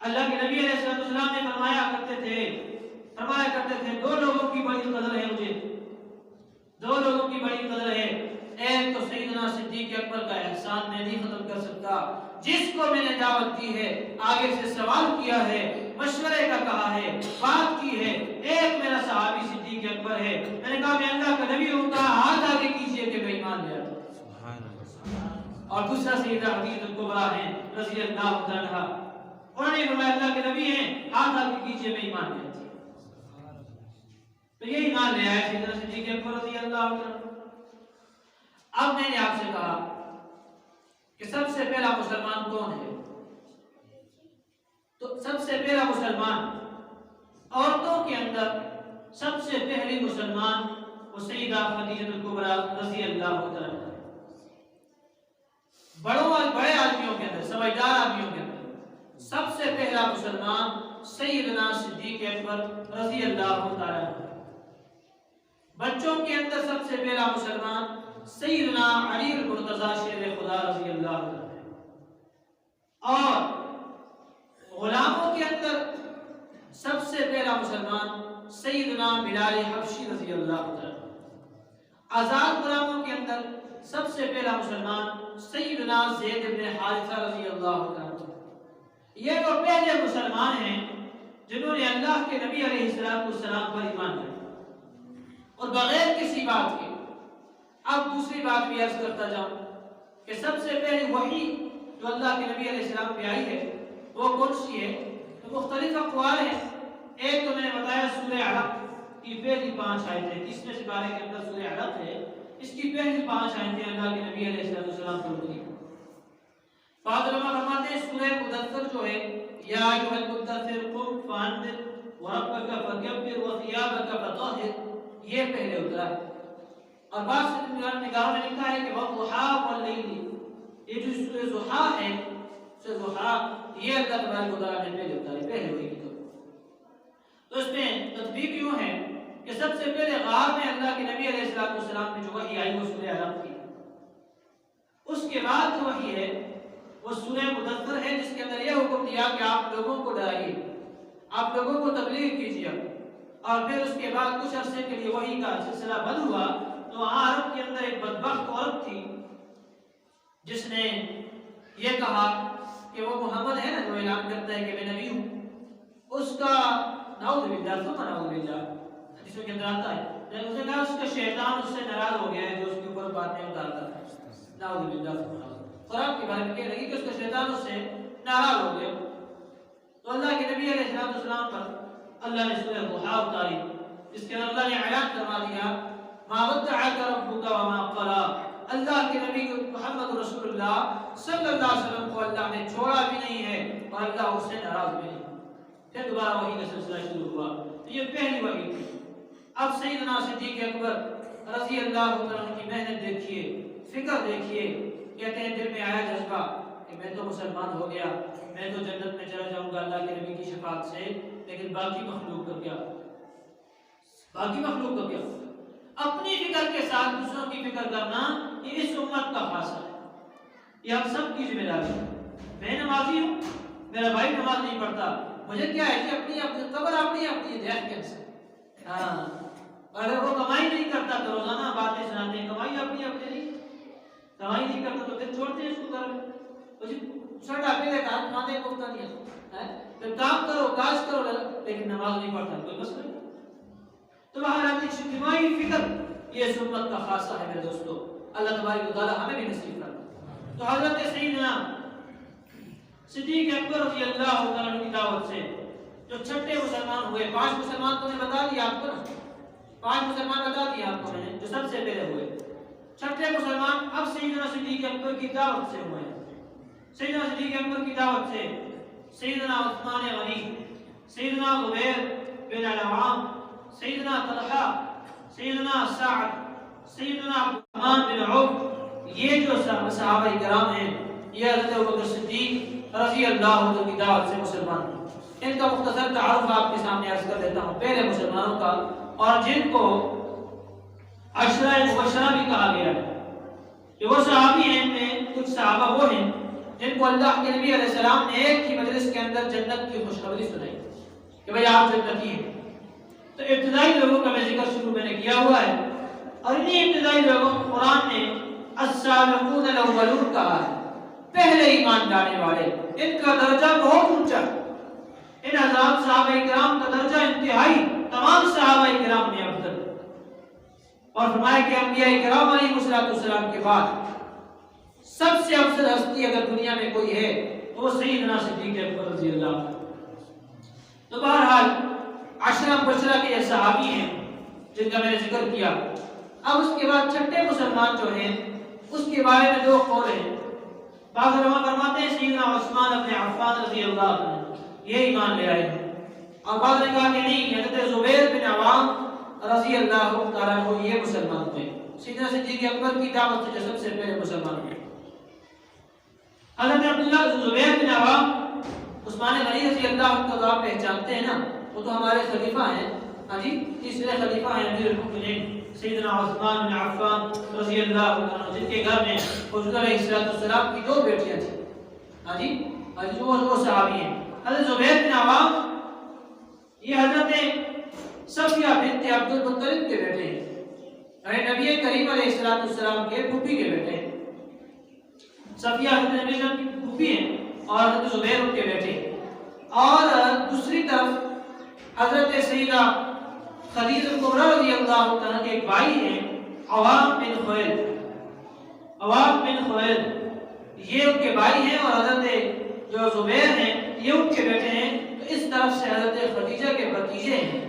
اللہ کے نبی علیہ السلام نے فرمایا کرتے تھے دو لوگوں کی بڑی قدر ہے مجھے، دو لوگوں کی بڑی قدر ہے۔ ایک تو سیدنا صدیق اکبر کا احسان میں نہیں ختم کر سکتا، جس کو میں نے دعوت دی ہے، آگے سے سوال کیا ہے، مشورے کا کہا ہے، بات کی ہے، ایک میرا صحابی صدیق اکبر ہے، میں نے کہا میں اللہ کا نبی ہوں، کہا ہاتھ آگے کیجئے کہ میں ایمان لے آتا۔ اور دوسرا سیدہ حدیث الکبریٰ ہیں رضی اللہ عنہ، انہوں نے فرمایا اللہ کے نبی ہیں، ہاتھ آگے کیجئے میں ایمان لے آتا۔ تو یہ ایمان لے آئے سیدنا صدیق اکبر رضی اللہ عنہ۔ اب میں نے آپ سے کہا کہ سب سے پہلا مسلمان کون ہے؟ تو سب سے پہلا مسلمان عورتوں کے اندر سب سے پہلی مسلمان وہ سیدہ خدیجہ الکبریٰ رضی اللہ عنہ۔ بڑے آدمیوں کے اندر، سمجھدار آدمیوں کے اندر سب سے پہلا مسلمان سیدنا صدیق اکبر رضی اللہ عنہ۔ بچوں کے اندر سب سے پہلا مسلمان سیدنا علی المرتضیٰ شیر خدا رضی اللہ عنہ، اور غلاموں کے اندر سب سے پہلا مسلمان سیدنا بلال حبشی رضی اللہ عنہ، آزاد غلاموں کے اندر سب سے پہلا مسلمان سیدنا زید بن حارثہ رضی اللہ عنہ۔ یہ وہ پہلے مسلمان ہیں جنہوں نے اللہ کے نبی علیہ السلام پر ایمان لایا، اور بغیر کسی بات کے۔ اب دوسری بات بھی عرض کرتا جاؤں کہ سب سے پہلی وحی جو اللہ کے نبی علیہ السلام پہ آئی ہے وہ کون سی ہے؟ تو مختلف اقوال ہیں۔ ایک تو میں نے بتایا سورہ علق کی پہلی 5 آیتیں، 30ویں سپارے کے اندر سورہ علق ہے، اس کی پہلی 5 آیتیں اللہ کے نبی علیہ السلام پر اتری۔ بعض علماء فرماتے ہیں سورہ مدثر جو ہے یا ایھا المدثر قم فانذر وربک فکبر وثیابک فطہر، یہ پہلے اترا ہے۔ اور بعض نگاروں نے لکھا ہے کہ والضحیٰ واللیل، یہ جو سورہ ضحیٰ ہے، سورہ ضحیٰ یہ اللہ تبارک و تعالیٰ نے پہلے اتاری، پہلے ہوئی کی تو اس میں تطبیق یوں ہے کہ سب سے پہلے غار میں اللہ کے نبی علیہ السلام میں جو وحی آئی وہ سورہ علق تھی۔ اس کے بعد جو وحی ہے وہ سورہ مدثر ہے، جس کے اندر یہ حکم دیا کہ آپ لوگوں کو ڈرائیے، آپ لوگوں کو تبلیغ کیجیے۔ اور پھر اس کے بعد کچھ عرصے کے لیے وحی کا سلسلہ بند ہوا، تو وہاں عرب کے اندر ایک بدبخت عورت تھی جس نے یہ کہا کہ وہ محمد ہے نا جو اعلان کرتا ہے کہ میں نبی ہوں، اس کا نعوذ باللہ ثم نعوذ باللہ جس کے اندر آتا ہے اس نے کہا اس کا شیطان اس سے ناراض ہو گیا ہے جو اس کے اوپر باتیں اتارتا ہے نعوذ باللہ ثم نعوذ باللہ اور آپ کے بارے میں کہہ رہی کہ اس کا شیطان اس سے ناراض ہو گیا تو اللہ کے نبی علیہ السلام پر اللہ نے سورہ ضحیٰ اتاری جس کے اندر اللہ نے اعلان فرما دیا ما ودعک ربک وما قلی اللہ کے نبی محمد رسول اللہ صلی اللہ علیہ وسلم کو اللہ نے چھوڑا بھی نہیں ہے اور اللہ اس سے ناراض بھی نہیں پھر دوبارہ وحی کا سلسلہ شروع ہوا یہ پہلی وحی تھی اب سیدنا صدیق اکبر رضی اللہ عنہ کی محنت دیکھیے فکر دیکھیے کہتے ہیں دل میں آیا جذبہ کہ میں تو مسلمان ہو گیا میں تو جنت میں چلا جاؤں گا اللہ کے نبی کی شفاعت سے لیکن باقی مخلوق کا کیا اپنی فکر کے ساتھ دوسروں کی فکر کرنا یہ اس امت کا خاصہ ہے یہ ہم سب کی ذمہ داری ہے میں نمازی ہوں میرا بھائی نماز نہیں پڑھتا مجھے کیا ہے کہ اپنی قبر اپنی دیکھ کیسے ہاں اگر وہ کمائی نہیں کرتا تو روزانہ باتیں سناتے ہیں کمائی اپنی کمائی نہیں کرتا تو پھر چھوڑتے ہیں اس کو گھر میں شرٹ اپنے لے کر کھانے کو نہیں ہے پھر کام کرو کاج کرو لیکن نماز نہیں پڑھتا کوئی مسئلہ نہیں تو بہرحال اجتماعی فکر یہ سنت کا خاصہ ہے میرے دوستو اللہ تبارک و تعالی ہمیں بھی نصیب کرے تو حضرت سیدنا صدیق اکبر رضی اللہ عنہ کی دعوت سے جو چھٹے مسلمان ہوئے 5 مسلمان تو نے بتا دیا آپ کو نا 5 مسلمان بتا دیا آپ کو میں نے جو سب سے پہلے ہوئے چھٹے مسلمان اب سیدنا صدیق اکبر کی دعوت سے ہوئے سیدنا صدیق اکبر کی دعوت سے سیدنا عثمان غنی سیدنا زبیر بن العوام سیدنا طلحہ سیدنا سعد سیدنا عبدالرحمن بن عوف یہ جو صحابہ کرام ہیں یہ حضرت ابوبکر صدیق رضی اللہ عنہ کی دعوت سے مسلمان ہیں ان کا مختصر تعارف آپ کے سامنے عرض کر دیتا ہوں پہلے مسلمانوں کا اور جن کو عشرہ مبشرہ بھی کہا گیا ہے کہ وہ صحابی ہیں ان میں کچھ صحابہ وہ ہیں جن کو اللہ کے نبی علیہ السلام نے ایک ہی مجلس کے اندر جنت کی خوشخبری سنائی کہ بھئی آپ جنتی ہیں تو ابتدائی لوگوں کا میں ذکر شروع میں نے کیا ہوا ہے اور انہی ابتدائی لوگوں کو قرآن نے السابقون الاولون کہا ہے پہلے ایمان لانے والے ان کا درجہ بہت اونچا ان حضرات صحابہ کرام کا درجہ انتہائی تمام صحابہ کرام میں افضل اور فرمایا کہ انبیاء کرام علیہ السلام کے بعد سب سے افضل ہستی اگر دنیا میں کوئی ہے تو وہ سیدنا صدیق اکبر رضی اللہ عنہ تو بہرحال عشرہ مبشرہ کے یہ صحابی ہیں جن کا میں نے ذکر کیا اب اس کے بعد چھٹے مسلمان جو ہیں اس کے بارے میں 2 قول ہیں بعض علماء فرماتے ہیں سیدنا عثمان بن عفان رضی اللہ عنہ یہ ایمان لے آئے ہیں اور بعض نے کہا کہ نہیں حضرت زبیر بن عوام رضی اللہ تعالیٰ عنہ یہ مسلمان ہوئے سیدنا صدیق اکبر کی دعوت سے جو سب سے پہلے مسلمان ہوئے حضرت عبداللہ زبیر بن عوام عثمان غنی رضی اللہ عنہ کو آپ پہچانتے ہیں نا وہ تو ہمارے خلیفہ ہیں ہاں جی تیسرے خلیفہ ہیں امیر المؤمنین سیدنا عثمان بن عفان رضی اللہ عنہ جن کے گھر میں حضور علیہ السلام کی 2 بیٹیاں تھیں ہاں جی وہ صحابی ہیں حضرت زبیر بن عوام یہ حضرت صفیہ بنت عبد المطلب کے بیٹے ہیں نبی کریم علیہ السلام کے پھوپھی کے بیٹے ہیں صفیہ حضرت نبی کی پھوپھی ہیں اور حضرت زبیر ان کے بیٹے اور دوسری طرف حضرت سیدہ خدیجہ کبریٰ رضی اللہ عنہ کے ایک بھائی ہیں عوام بن خویلد یہ ان کے بھائی ہیں اور حضرت جو زبیر ہیں یہ ان کے بیٹے ہیں تو اس طرف سے حضرت خدیجہ کے بھتیجے ہیں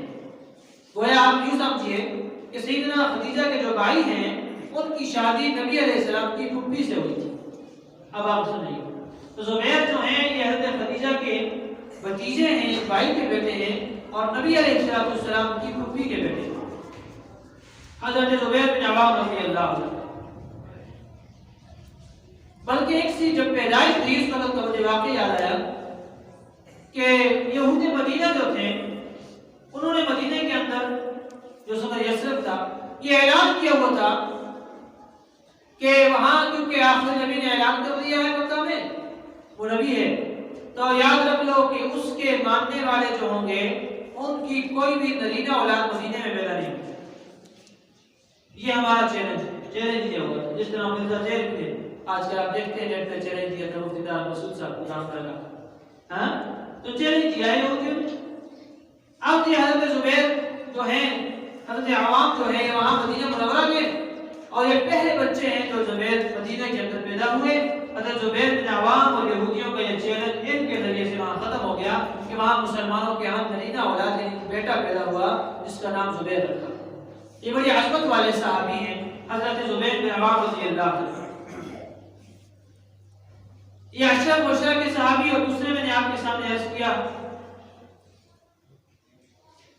گویا آپ یوں سمجھیے کہ سیدنا خدیجہ کے جو بھائی ہیں ان کی شادی نبی علیہ السلام کی پھوپھی سے ہوئی تھی اب آپ سنیے تو زبیر جو ہیں یہ حضرت خدیجہ کے بھتیجے ہیں بھائی کے بیٹے ہیں اور نبی علیہ السلام کی پھوپھی کے بیٹے ہیں حضرت زبیر بن عوام رضی اللہ عنہ بلکہ ایک سی جب پیدائش ہوئی اس وقت کا مجھے واقعہ یاد آیا کہ یہود مدینہ جو تھے انہوں نے مدینہ کے اندر جو شہر یثرب تھا یہ اعلان کیا ہوا تھا کہ وہاں کیونکہ آخر نبی نے اعلان کر دیا ہے مکہ میں وہ نبی ہے تو یاد رکھ لو کہ اس کے ماننے والے جو ہوں گے ان کی کوئی بھی نرینہ اولاد مدینے میں پیدا نہیں ہوگی یہ ہمارا چیلنج دیا ہوا ہے جس طرح مرزا جیل تھے آج کل آپ دیکھتے ہیں نیٹ پہ چیلنج دیا تھا مفتی دار مسعود صاحب کو نام لگا ہاں تو چیلنج دیا ہے اب یہ حضرت زبیر جو ہیں، حضرت عوام جو ہے وہاں مدینہ منورہ میں، اور یہ پہلے بچے ہیں جو زبیر مدینہ کے اندر پیدا ہوئے۔ حضرت زبیر بن عوام اور یہودیوں کا یہ چیلنج ان کے ذریعے سے وہاں ختم ہو گیا کہ وہاں مسلمانوں کے ہاں نرینہ اولاد یعنی بیٹا پیدا ہوا جس کا نام زبیر رکھا۔ یہ بڑی عظمت والے صحابی ہیں حضرت زبیر بن عوام رضی اللہ عنہ۔ یہ عشرہ مبشرہ کے صحابی، اور دوسرے میں نے آپ کے سامنے عرض کیا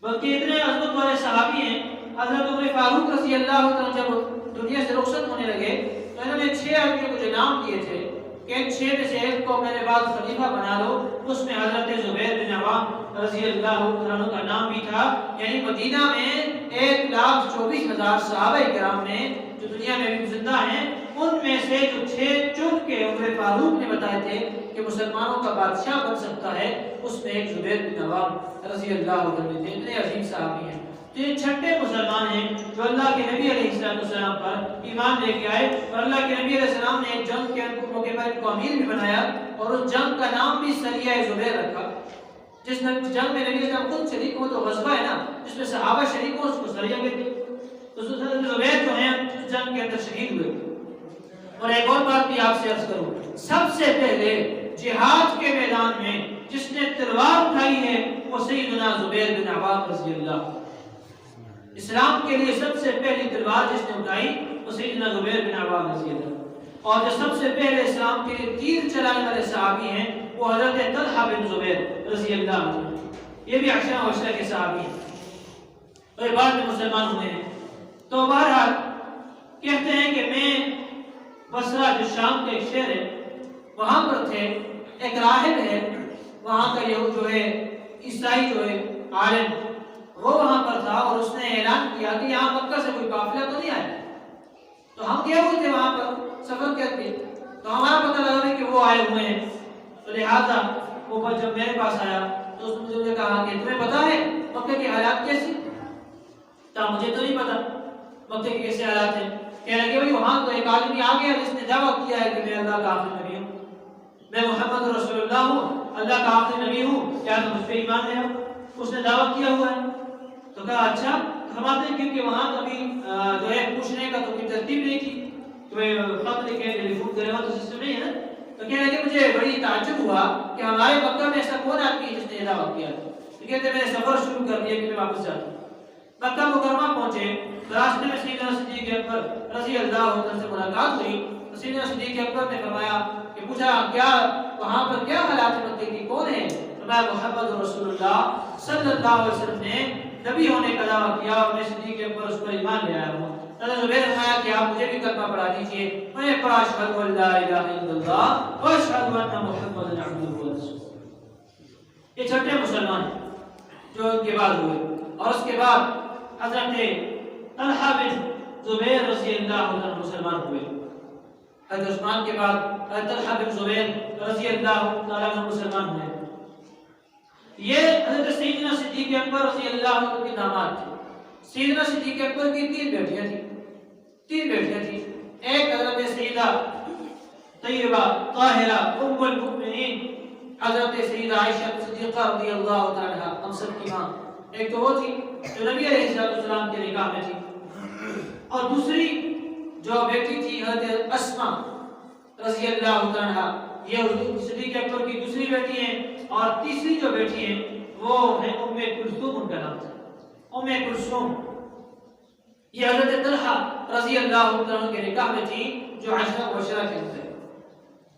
بلکہ اتنے عظمت والے صحابی ہیں۔ حضرت عمر فاروق رضی اللہ عنہ جب دنیا سے رخصت ہونے لگے تو انہوں نے 6 آدمیوں کو جو نام دیے تھے کہ ان 6 میں سے ایک کو میرے بعد خلیفہ بنا لو، اس میں حضرت زبیر بن عوام رضی اللہ عنہ کا نام بھی تھا۔ یعنی مدینہ میں 1,24,000 صحابہ کرام میں جو دنیا میں بھی زندہ ہیں، ان میں سے جو 6 چن کے عمر فاروق نے بتائے تھے کہ مسلمانوں کا بادشاہ بن سکتا ہے، اس میں ایک زبیر بن عوام رضی اللہ عنہ تھے۔ اتنے عظیم صحابی ہیں، تو یہ چھٹے مسلمان ہیں جو اللہ کے نبی علیہ السلام پر ایمان لے کے آئے، اور اللہ کے نبی علیہ السلام نے ایک جنگ کے موقع پر ان کو امیر بھی بنایا، اور اس جنگ کا نام بھی سریہ زبیر رکھا۔ جس جنگ میں نبی علیہ السلام خود شریک ہو تو غزوہ ہے نا جس میں صحابہ شریک ہو، اس کو سریہ کہتے ہیں۔ تو زبیر جو ہیں اس جنگ کے اندر شہید ہوئے۔ اور ایک اور بات بھی آپ سے عرض کروں، سب سے پہلے جہاد کے میدان میں جس نے تلوار اٹھائی ہے وہ سیدنا زبیر بن عوام رضی اللہ۔ اسلام کے لیے سب سے پہلی تلوار جس نے اٹھائی وہ سیدنا زبیر بن عوام رضی اللہ، اور جو سب سے پہلے اسلام کے لیے تیر چلانے والے صحابی ہیں وہ حضرت طلحہ بن زبیر رضی اللہ عنہ، یہ بھی عشرہ مبشرہ کے صحابی ہیں، اور یہ بعد میں مسلمان ہوئے ہیں۔ تو بہرحال کہتے ہیں کہ میں بصرہ جو شام کا ایک شہر ہے وہاں پر تھے، ایک راہب ہے وہاں کا یہ جو ہے عیسائی جو ہے عالم، وہ وہاں پر تھا، اور اس نے اعلان کیا کہ یہاں مکہ سے کوئی قافلہ تو نہیں آیا۔ تو ہم گئے ہوئے تھے وہاں پر سفر کر کے، تو ہمارا پتہ لگا کہ وہ آئے ہوئے ہیں، تو لہٰذا وہ جب میرے پاس آیا تو اس نے مجھے کہا کہ تمہیں پتہ ہے مکہ کے حالات کیسے؟ تو مجھے تو نہیں پتا مکہ کے کیسے حالات ہیں۔ کہنے لگے بھائی وہاں تو ایک آدمی آ گیا جس نے دعویٰ کیا ہے کہ میں اللہ کا آخری نبی ہوں، میں محمد رسول اللہ ہوں، اللہ کا آخری نبی ہوں، کیا تم مجھ پہ ایمان لے آؤ؟ اس نے دعویٰ کیا ہوا ہے۔ تو کہا اچھا، فرماتے ہیں کیونکہ وہاں کبھی جو ہے پوچھنے کا تو کوئی ترتیب نہیں تھی، کوئی خط لکھے ٹیلیفون کرے ہوا تو سسٹم نہیں ہے نا۔ تو کہنے لگے مجھے بڑی تعجب ہوا کہ ہمارے مکہ میں ایسا کون آدمی ہے جس نے دعویٰ کیا؟ تو کہتے میں نے سفر شروع کر دیا کہ میں واپس جاتا ہوں۔ مکہ مکرمہ پہنچے، راستے میں سیدنا صدیق اکبر رضی اللہ عنہ سے ملاقات ہوئی، تو سیدنا صدیق اکبر نے فرمایا کہ پوچھا کیا وہاں پر کیا حالات مکہ کی، کون ہے؟ فرمایا محمد رسول اللہ صلی اللہ علیہ وسلم نے نبی ہونے کا دعویٰ کیا، اور میں صدیق اکبر اس پر ایمان لے آیا ہوں۔ حضرت زبیر نے فرمایا کہ آپ مجھے بھی کلمہ پڑھا دیجئے۔ میں نے پڑھا اشہد ان لا الہ الا اللہ واشہد ان محمد عبدہ ورسولہ۔ یہ چھٹے مسلمان جو ان کے بعد ہوئے، اور اس کے بعد حضرت طلحہ بن زبیر رضی اللہ عنہ مسلمان ہوئے۔ حضرت عثمان کے بعد حضرت طلحہ بن زبیر رضی اللہ عنہ مسلمان ہوئے۔ یہ حضرت سیدنا صدیق اکبر رضی اللہ عنہ کے داماد تھے۔ سیدنا صدیق اکبر کی 3 بیٹیاں تھیں۔ ایک حضرت سیدہ طیبہ طاہرہ ام المؤمنین حضرت سیدہ عائشہ صدیقہ رضی اللہ تعالی عنہا، ہم سب کی ماں، ایک تو وہ تھی جو نبی علیہ السلام کے نکاح میں تھی، اور دوسری جو بیٹی تھی حضرت اسماء رضی اللہ عنہا، یہ صدیق اکبر کی دوسری بیٹی ہیں، اور تیسری جو بیٹی ہیں وہ ہے ام کلثوم، ان کا نام تھا ام کلثوم۔ یہ حضرت طلحہ رضی اللہ عنہ کے نکاح میں تھی جو عشرہ مبشرہ کے اندر۔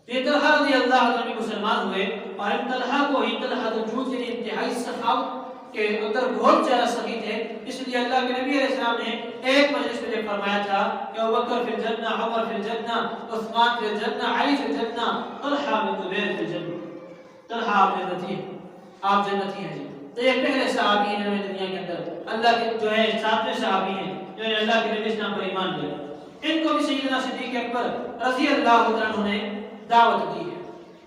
یہ طلحہ رضی اللہ عنہ مسلمان ہوئے، اور ان طلحہ کو ہی طلحہ الجود یعنی انتہائی سخاوت کے اندر بہت زیادہ سخی تھے، اس لیے اللہ کے نبی علیہ السلام نے ایک مجلس میں فرمایا تھا کہ ابوبکر فی الجنہ، عمر فی الجنہ، عثمان فی الجنہ، علی فی الجنہ، طلحہ بن زبیر فی الجنہ۔ طلحہ آپ جنتی ہیں، آپ جنتی ہیں جی۔ تو یہ پہلے صحابی ہیں دنیا کے اندر، اللہ کے جو ہے 7ویں صحابی ہیں جو اللہ کے نبی اسلام پر ایمان لے۔ ان کو بھی سیدنا صدیق اکبر رضی اللہ عنہ نے دعوت دی ہے،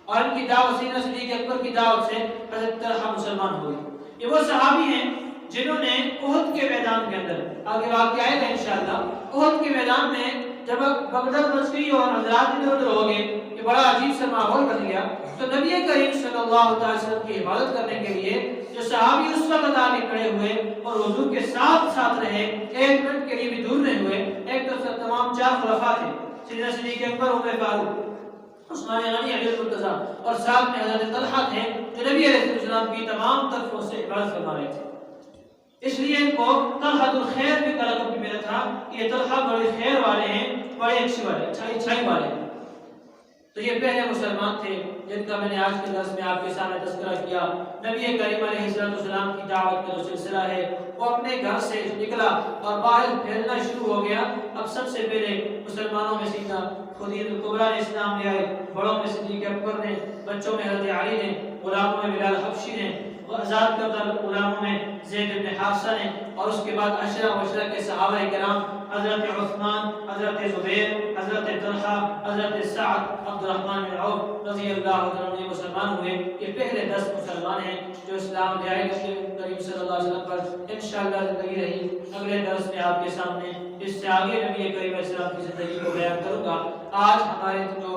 اور ان کی دعوت سیدنا صدیق اکبر کی دعوت سے حضرت طلحہ مسلمان ہوئے۔ یہ وہ صحابی ہیں جنہوں نے احد کے میدان کے اندر، آگے واقعہ آئے گا انشاءاللہ، احد کے میدان میں جب بغداد مچ گئی اور حضرات ادھر ادھر ہو گئے کہ بڑا عجیب سا ماحول بن گیا، تو نبی کریم صلی اللہ علیہ وسلم کی عبادت کرنے کے لیے جو صحابی اس وقت آگے کھڑے ہوئے اور حضور کے ساتھ ساتھ رہے، ایک منٹ کے لیے بھی دور نہیں ہوئے. ایک تو تمام 4 خلفاء تھے، سیدنا صدیق اکبر، عمر فاروق، عثمان غنی، علی المرتضیٰ، اور ساتھ میں حضرت طلحہ تھے جو نبی علیہ السلام کی تمام طرفوں سے عبادت فرما رہے تھے. اس لیے ان کو طلحہ الخیر بھی لقب بھی ملا تھا کہ یہ طلحہ بڑے خیر والے ہیں، بڑے اچھے والے، اچھائی والے ہیں. تو یہ پہلے مسلمان تھے جن کا میں نے آج کے درس میں آپ کے سامنے تذکرہ کیا. نبی کریم علیہ السلام کی دعوت کا جو سلسلہ ہے وہ اپنے گھر سے نکلا اور باہر پھیلنا شروع ہو گیا. اب سب سے پہلے مسلمانوں میں سیدنا خدیجہ کبریٰ نے اسلام لے آئے، بڑوں میں صدیق اکبر نے، بچوں میں حضرت علی نے، غلاموں میں بلال حبشی نے، آزاد کردہ غلاموں میں زید بن حارثہ نے، اور اس کے بعد عشرہ مبشرہ کے صحابہ کرام حضرت عثمان، حضرت زبیر، حضرت طلحہ، حضرت سعد، عبد الرحمن بن عوف رضی اللہ عنہ مسلمان ہوئے. یہ پہلے 10 مسلمان ہیں جو اسلام لے آئے. نبی کریم صلی اللہ علیہ وسلم پر انشاءاللہ زندگی رہی. اگلے درس میں آپ کے سامنے اس سے آگے نبی کریم علیہ السلام کی زندگی کو بیان کروں گا. آج ہمارے جو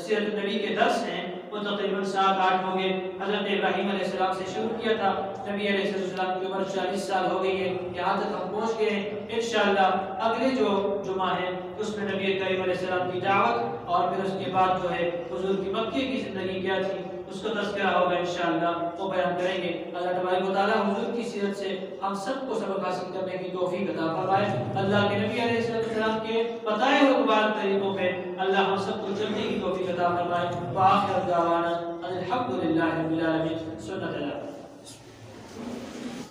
سیرت النبی کے درس ہیں وہ تقریباً 7-8 ہو گئے. حضرت ابراہیم علیہ السلام سے شروع کیا تھا. نبی علیہ السلام کی عمر 40 سال ہو گئی ہے، یہاں تک ہم پہنچ گئے ہیں. انشاءاللہ اگلے جو جمعہ ہے اس میں نبی کریم علیہ السلام کی دعوت اور پھر اس کے بعد جو ہے حضور کی مکے کی زندگی کیا تھی اس کا تذکرہ ہوگا، انشاءاللہ وہ بیان کریں گے. اللہ تبارک و تعالی حضور کی سیرت سے ہم سب کو سبق حاصل کرنے کی توفیق عطا فرمائے. اللہ کے نبی علیہ السلام کے بتائے ہوئے مبارک طریقوں پہ اللہ ہم سب کو چلنے کی توفیق عطا فرمائے. وآخر دعوانا الحمدللہ رب العالمین. سنت اللہ.